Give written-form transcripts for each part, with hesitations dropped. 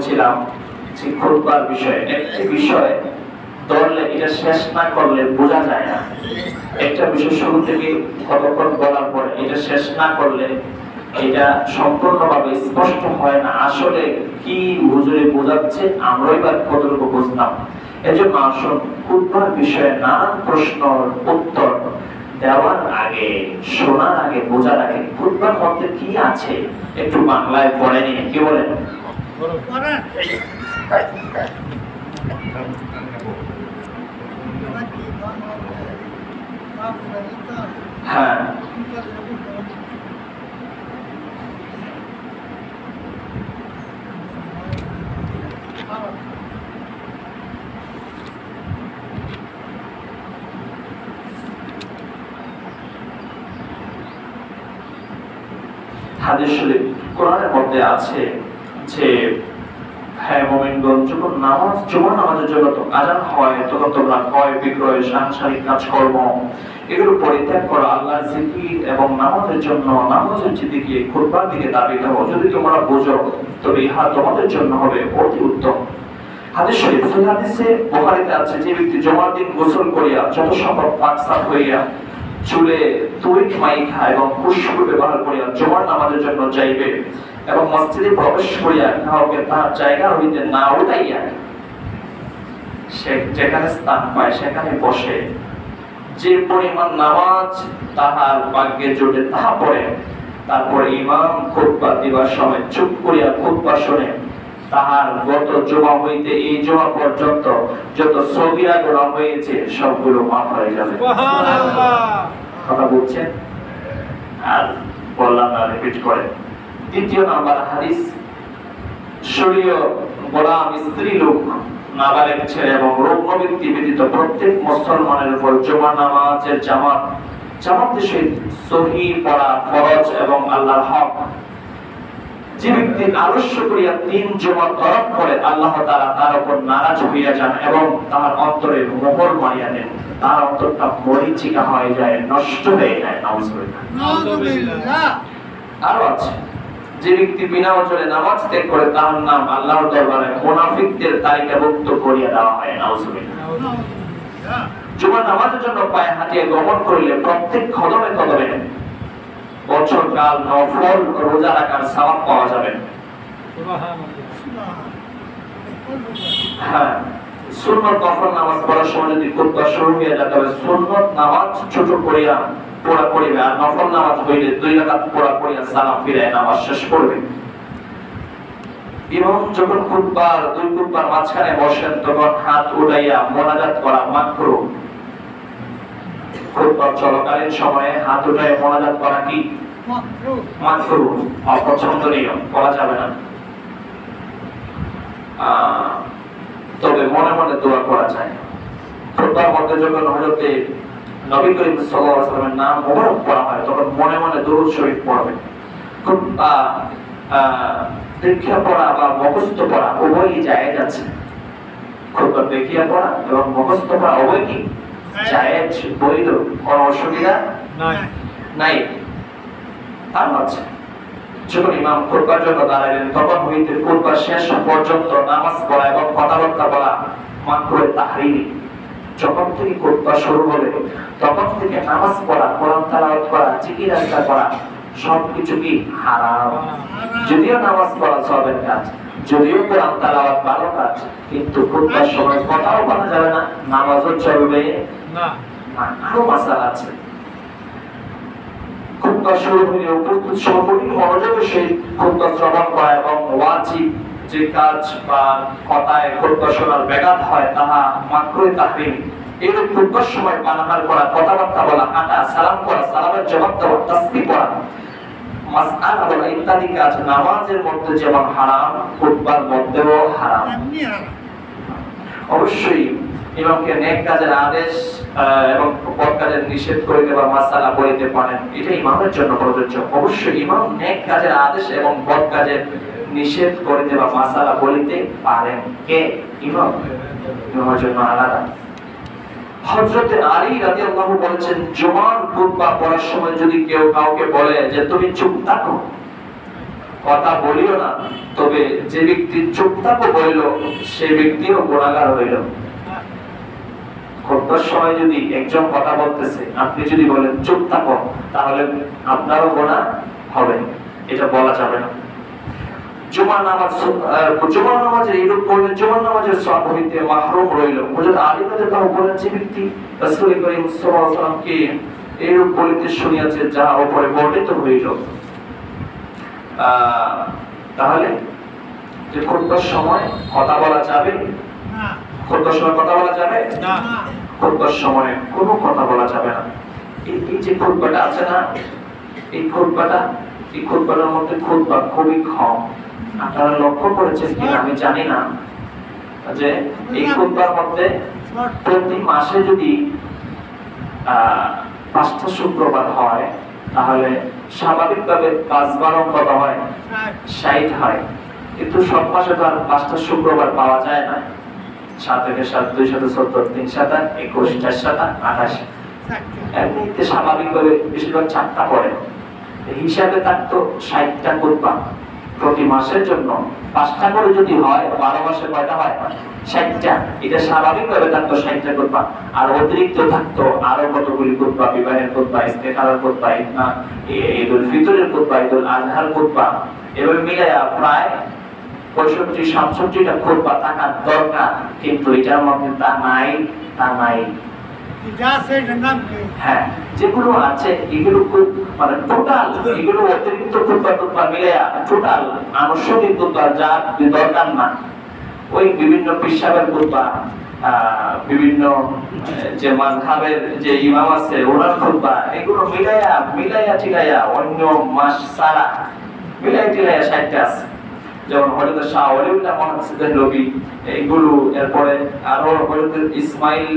বলেছিলাম যে খুতবার বিষয়ে একটি বিষয় ধরলে এটা শেষ না করলে বোঝা যায় না। একটা বিষয় শুরু থেকে কতক্ষণ বলার পরে এটা শেষ না করলে এটা সম্পূর্ণভাবে স্পষ্ট হয় না আসলে কি হুজুরে বোঝাচ্ছে, আমরাই বা কতটুকু বুঝলাম। এজন্য আসুন খুতবার বিষয়ে নানান প্রশ্নের উত্তর দেওয়ার আগে, শোনার আগে, বোঝার আগে খুতবার মধ্যে কি আছে একটু বাংলায় পড়ে নিয়ে কি বলেন? হ্যাঁ, হাদিস শরীফ কোরআনের মধ্যে আছে যে হ্যাঁ মুমিনগণ, যখন নামাজ জুমার নামাজের জন্য তো আযান হয় তখন তোমরা ক্রয় বিক্রয় সাংসারিক কাজকর্ম এগুলো পরিত্যাগ করো, আল্লাহর জিকির এবং নামাজের জন্য নামাজের দিকে খুতবার দিকে দাবিত হও। যদি তোমরা বোঝো তবে ইহা তোমাদের জন্য হবে অতি উত্তম। হাদিস শরীফ সহিহ হাদিসে বুখারীতে আছে যে ব্যক্তি জুমার দিন গোসল করিয়া যত সম্ভব পাক সাফ হইয়া চুলে তৈল মাইখা এবং খুশবু ব্যবহার করিয়া জুমার নামাজের জন্য যাইবে এবং মসজিদে প্রবেশ করিয়া কাউকে তার জায়গা হইতে না উঠাইয়া সে যেখানে স্থান পায় সেখানে বসে যে পরিমাণ নামাজ তাহার ভাগ্যে জোটে তাহা পড়ে, তারপর ইমাম খুতবা দিবার সময় চুপ করিয়া খুতবা শুনে, তাহার গত জমা হইতে এই জমা পর্যন্ত যত সগীরা গুনাহ হয়েছে সবগুলো মাফ হয়ে যাবে। সুবহানাল্লাহ। কথা বলছেন আর বললাম না, রিপিট করে। দ্বিতীয় নাম্বার হাদিস, শরীয় গোলাম স্ত্রী লোক নাবালেগ ছেলে এবং রুগ্ন ব্যক্তি ব্যতীত প্রত্যেক মুসলমানের উপর জুমার নামাজের জামাতের সহিত সহিহ পড়া ফরজ এবং আল্লাহর হক। যে ব্যক্তি আলস্য করিয়া 3 জুমা তরক করে আল্লাহ তাআলা তার উপর নারাজ হইয়া যান এবং তার অন্তরে মোহর মারিয়া দেন, তার অন্তরটা মরীচিকা হয়ে যায়, নষ্ট হয়ে যায়। নাউযুবিল্লাহ। আরো আছে, যে ব্যক্তি বিনা ওজরে নামাজ ত্যাগ করে তার নাম আল্লাহর দরবারে মুনাফিকদের তালিকাভুক্ত করিয়া দেওয়া হয়। নাউযুবিল্লাহ। জুমার নামাজের জন্য পায়ে হাঁটিয়ে গমন করিলে প্রত্যেক কদমে কদমে বছর কাল নফল রোজা রাখার সওয়াব পাওয়া যাবে। হ্যাঁ, সুন্নত নফল নামাজ পড়ার সময় যদি খুতবা শুরু হয়ে যায় তবে সুন্নত নামাজ ছোট করিয়া পড়া করিবে, আর নফল নামাজ হইলে 2 রাকাত পড়া করিয়া সালাম ফিরায় নামাজ শেষ করবে। ইমাম যখন খুতবার 2 খুতবার মাঝখানে বসেন তখন হাত উঠাইয়া মোনাজাত করা মাকরুহ। খুতবা চলাকালীন সময়ে হাত উঠায় মোনাজাত করা কি মাকরুহ, অপছন্দনীয়, করা যাবে না। তবে মনে মনে দোয়া করা যায়। খুতবার মধ্যে যখন হযরতে নবী করিম সাল্লাল্লাহু আলাইহি ওয়াসাল্লামের নাম মোবারক পড়া হয় তখন মনে মনে দরুদ শরীফ পড়বে। খুতবা দেখিয়া পড়া বা মুখস্থ পড়া উভয়ই জায়েজ আছে। খুতবা দেখিয়া পড়া এবং মুখস্থ পড়া উভয়ই কি জায়েজ, বৈধ, কোনো অসুবিধা নাই। আর আছে, যখন ইমাম খুতবার জন্য দাঁড়াবেন তখন হইতে খুতবা শেষ পর্যন্ত নামাজ পড়া এবং কথাবার্তা বলা মাকরুহ তাহরিমি। যখন থেকে খুতবা শুরু হবে তখন থেকে নামাজ পড়া, কোরআন তেলাওয়াত করা, জিকির আজকার করা সবকিছু কি হারাম। যদিও নামাজ পড়া সওয়াবের কাজ, যদিও কোরআন তেলাওয়াত ভালো কাজ, কিন্তু খুতবার সময় কথাও বলা যাবে না, নামাজও চলবে না। আরো মাসালা আছে। খুতবা শুরু হলে উপস্থিত সহকর্মী মনোযোগের সহিত খুতবা শ্রবণ করা এবং ওয়াজিব যে কাজ বা কথায় খুতবা শোনার ব্যাঘাত হয় তাহা মাকরুহ তাহরিম। এরূপ খুতবার সময় পানাহার করা, কথাবার্তা বলা, হাঁটা, সালাম করা, সালামের জবাব দেওয়া, তাসবিহ পড়া, মাসআলা বলা ইত্যাদি কাজ নামাজের মধ্যে যেমন হারাম খুতবার মধ্যেও হারাম। অবশ্যই ইমামকে নেক কাজের আদেশ এবং বদ কাজের নিষেধ করে দেওয়া মাসআলা বলতে পারেন, এটা ইমামের জন্য প্রযোজ্য। অবশ্যই ইমাম নেক কাজের আদেশ এবং বদ কাজের নিষেধ করে দেওয়া মাসআলা বলতে পারেন। কে? ইমাম। ইমামের জন্য আলাদা। হযরত আলী রাদিয়াল্লাহু বলেছেন, জুমার খুতবা পড়ার সময় যদি কেউ কাউকে বলে যে তুমি চুপ থাকো, কথা বলিও না, তবে যে ব্যক্তি চুপ থাকো বলিল সে ব্যক্তিও গুনাহগার হইল। খুতবার সময় যদি একজন কথা বলতেছে, আপনি যদি বলেন চুপ থাকো, তাহলে আপনারও গুনাহ হবে, এটা বলা যাবে না। জুমার নামাজের এইরূপ করলে জুমার নামাজের সওয়াব হইতে মাহরুম রইল। হযরত আলী রাদিয়াল্লাহু আনহু বলেন, যে ব্যক্তি রাসূল করিম সাল্লাল্লাহু আলাইহি ওয়াসাল্লামকে এইরূপ বলিতে শুনিয়াছে যা উপরে বর্ণিত হইল, তাহলে যে খুতবার সময় কথা বলা যাবে না, খুতবার সময় কথা বলা যাবে না, খুতবার সময় কোনো কথা বলা যাবে না। এই যে খুতবাটা আছে না, এই খুতবাটার মধ্যে খুতবা খুবই কম। আপনারা লক্ষ্য করেছেন কি আমি জানি না, যে এই খুতবার মধ্যে প্রতি মাসে যদি 5টা শুক্রবার হয়, তাহলে স্বাভাবিকভাবে 5-12 কত হয়, 60 হয়। কিন্তু সব মাসে তো আর 5টা শুক্রবার পাওয়া যায় না। 7 থেকে 7, 2 7 14, 3 7 21, 4 7 28, এমনিতে স্বাভাবিকভাবে বেশিরভাগ 4টা পড়ে। হিসাবে থাকতো 60টা খুতবা প্রতি মাসের জন্য। 5টা করে যদি হয় 12 মাসে কয়টা হয়, 60টা। এটা স্বাভাবিকভাবে থাকতো 60টা খুতবা। আর অতিরিক্ত থাকতো আরো কতগুলি খুতবা, বিবাহের খুতবা, ইস্তেখারার খুতবা, ঈদুল ফিতরের খুতবা, ঈদুল আজহার খুতবা, এভাবে মিলায়া প্রায় 65-67টা খুতবা থাকার দরকার। কিন্তু এটার মধ্যে তা নাই। হ্যাঁ, যেগুলো আছে এগুলো খুব মানে টোটাল, এগুলো অতিরিক্ত খুতবা মিলায়া টোটাল আনুষঙ্গিক খুতবা যা দরকার না। ওই বিভিন্ন পেশাবের খুতবা, বিভিন্ন যে মাযহাবের যে ইমাম আছে ওনার খুতবা, এগুলো মিলায়া টিলায়া অন্য মাস ছাড়া মিলায়া টিলায়া 60টা আছে। যেমন হযরত শাহ ওলিউল্লাহ মুহাম্মদ দেহলভী, এইগুলো, এরপরে আরো হযরত ইসমাইল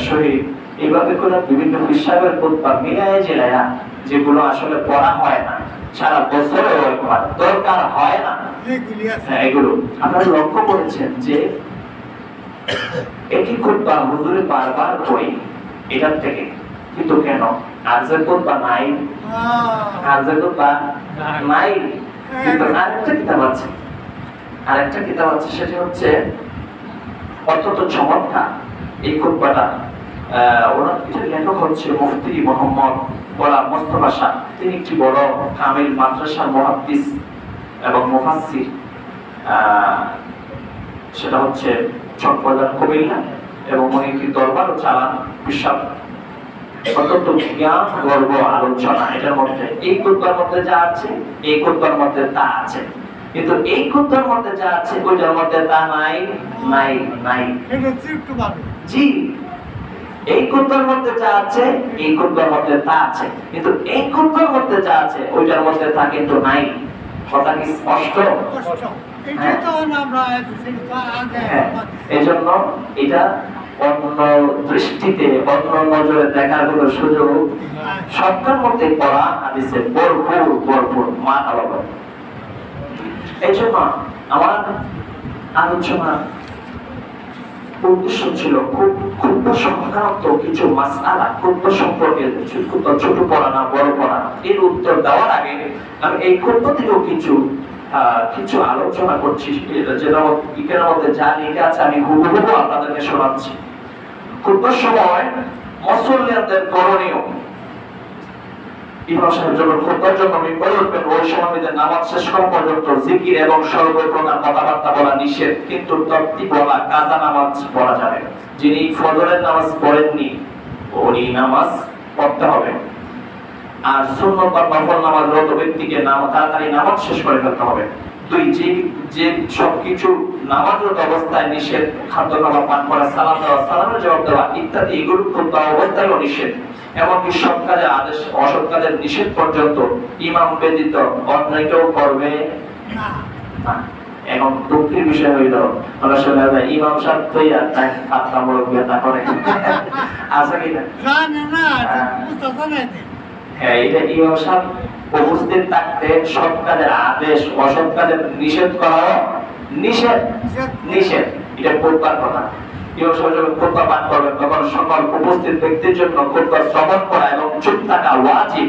শহীদ, এইভাবে করে বিভিন্ন পেশাবের খুতবা মিলায়া টিলায়া, যেগুলো আসলে পড়া হয় না সারা বছরে, দরকার হয় না, এগুলো আপনারা লক্ষ্য করেছেন যে একই খুতবা হুজুরে বারবার পড়ি এটার থেকে। কিন্তু কেন আরজের খুতবা নাই? আরজের খুতবা নাই, কিন্তু আরেকটা কিতাব আছে, সেটা হচ্ছে অত্যন্ত চমৎকার এই খুতবাটা। ওনার এটার লেখক হচ্ছে মুফতি মোহাম্মদ গোলাম মোস্তফা শাহ। তিনি একটি বড় কামিল মাদ্রাসার মুহাদ্দিস এবং মুফাসসির, সেটা হচ্ছে চট্টগ্রাম, কুমিল্লা, এবং উনি একটি দরবারও চালান। বিশাল অত্যন্ত জ্ঞান গর্ব আলোচনা এটার মধ্যে। এই খুতবার মধ্যে যা আছে এই খুতবার মধ্যে তা আছে, কিন্তু এই খুতবার মধ্যে যা আছে ওইটার মধ্যে তা নাই। জি, এই খুতবার মধ্যে যা আছে এই খুতবার মধ্যে তা আছে, কিন্তু এই খুতবার মধ্যে যা আছে ওইটার মধ্যে তা কিন্তু নাই। কথা কি স্পষ্ট? এই জন্য এটা অন্য দৃষ্টিতে, অন্য নজরে দেখার কোনো সুযোগ সবটার মধ্যে পড়া হাদিসে ভরপুর মান আলাদা। এই জন্য আমার আলোচনা উদ্দেশ্য ছিল খুব সংক্রান্ত কিছু মাসআলা, খুতবা সম্পর্কে ছোট পড়া না বড় পড়া, এর উত্তর দেওয়ার আগে আমি এই খুতবা থেকেও কিছু আলোচনা করছি, যেটা ইকের মধ্যে যা লেখা আছে আমি হুবহু আপনাদেরকে শোনাচ্ছি। খুতবার সময় মুসল্লিদের করণীয়। ইমাম সাহেব যখন খুতবার জন্য মিম্বরে উঠবেন, ওই সময় নামাজ শেষ করা পর্যন্ত জিকির এবং সর্বপ্রকার কথাবার্তা বলা নিষেধ, কিন্তু তর্তি বলা, কাজা নামাজ পড়া যাবে। যিনি ফজরের নামাজ পড়েননি উনি নামাজ পড়তে হবে। আর সুন্নত বা নফল নামাজরত ব্যক্তিকে তাড়াতাড়ি নামাজ শেষ করে ফেলতে হবে। দুই, যে সবকিছু নামাজরত অবস্থায় নিষেধ, খাদ্য খাওয়া, পান করা, সালাম দেওয়া, সালামের জবাব দেওয়া ইত্যাদি, এগুলো খুতবা অবস্থায়ও নিষেধ। এমনকি সৎ কাজের আদেশ, অসৎ কাজের নিষেধ পর্যন্ত ইমাম ব্যতীত অন্য কেউ করবে না। এখন দুঃখের বিষয় হইল ইমাম সাহেব তো তাই ফাতরামূলক ব্যথা করে আছে কিনা? হ্যাঁ, এটা ইমাম সাহেব উপস্থিত থাকতে সৎ কাজের আদেশ, অসৎ কাজের নিষেধ করা নিষেধ, এটা খুতবার কথা। ইমাম সাহেব যখন খুতবা পাঠ করবেন তখন সকল উপস্থিত ব্যক্তির জন্য খুতবা শ্রবণ করা এবং চুপ থাকা ওয়াজিব।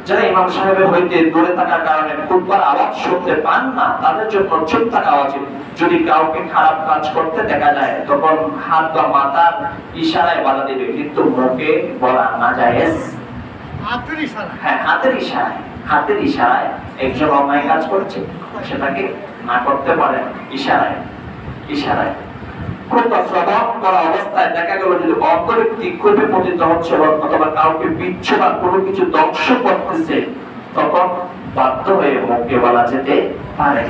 যারা ইমাম সাহেবের হইতে দূরে থাকার কারণে খুতবার আওয়াজ শুনতে পান না, তাদের জন্য চুপ থাকা উচিত। যদি কাউকে খারাপ কাজ করতে দেখা যায় তখন হাত বা মাথার ইশারায় বাধা দিবে, কিন্তু মুখে বলা না জায়েজ। হ্যাঁ, হাতের ইশারায় একজন অন্যায় কাজ করছে সেটাকে না করতে পারেন ইশারায়। খুতবা শ্রবণ করা অবস্থায় দেখা গেল যদি অপরব্যক্তি ক্ষোভে পতিত হচ্ছে অথবা কাউকে বিচ্ছু বা কোনো কিছু ধ্বংস করতেছে, তখন বাধ্য হয়ে মুখে বলা যেতে পারে।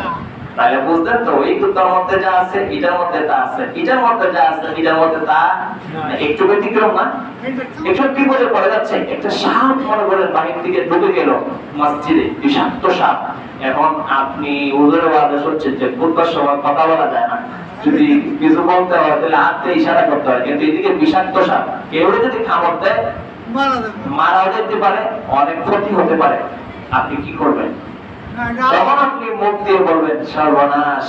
তাহলে বুঝলেন তো, এই খুতবার মধ্যে যা আছে এটার মধ্যে তা আছে, এটার মধ্যে যা আছে এটার মধ্যে তা একটু ব্যতিক্রম না। একটু বিপদে পড়ে যাচ্ছে, একটা সাপ মনে করেন বাহির থেকে ঢুকে গেল মসজিদে, বিষাক্ত সাপ। এখন আপনি হুজুরের আদেশ হচ্ছে যে খুতবার সময় কথা বলা যায় না, যদি কিছু বলতে হয় তাহলে হাতে ইশারা করতে হয়, কিন্তু এদিকে বিষাক্ত সাপ, কেউ যদি কামড় দেয় মারাও যেতে পারে, অনেক ক্ষতি হতে পারে। আপনি কি করবেন? তখন আপনি মুখ দিয়ে বলবেন সর্বনাশ,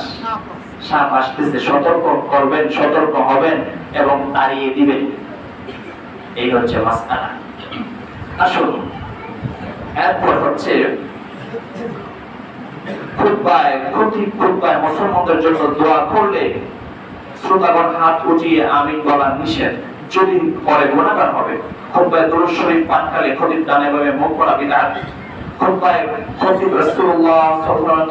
সাপ আসতেছে, সতর্ক করবেন, সতর্ক হবেন এবং তাড়িয়ে দিবেন। এই হচ্ছে মাসআলা। আসুন এরপর হচ্ছে খুতবায় মুসলমানদের জন্য দোয়া করলে শ্রোতাগণ হাত উঠিয়ে আমিন বলা নিষেধ, যদি পরে গুনাহগার হবে। খুতবায় দুরূদ শরীফ পাঠকালে খতিব ডানে বামে মুখ করা বিদআত। খুতবায় খতিব রাসূলুল্লাহ সাল্লাল্লাহু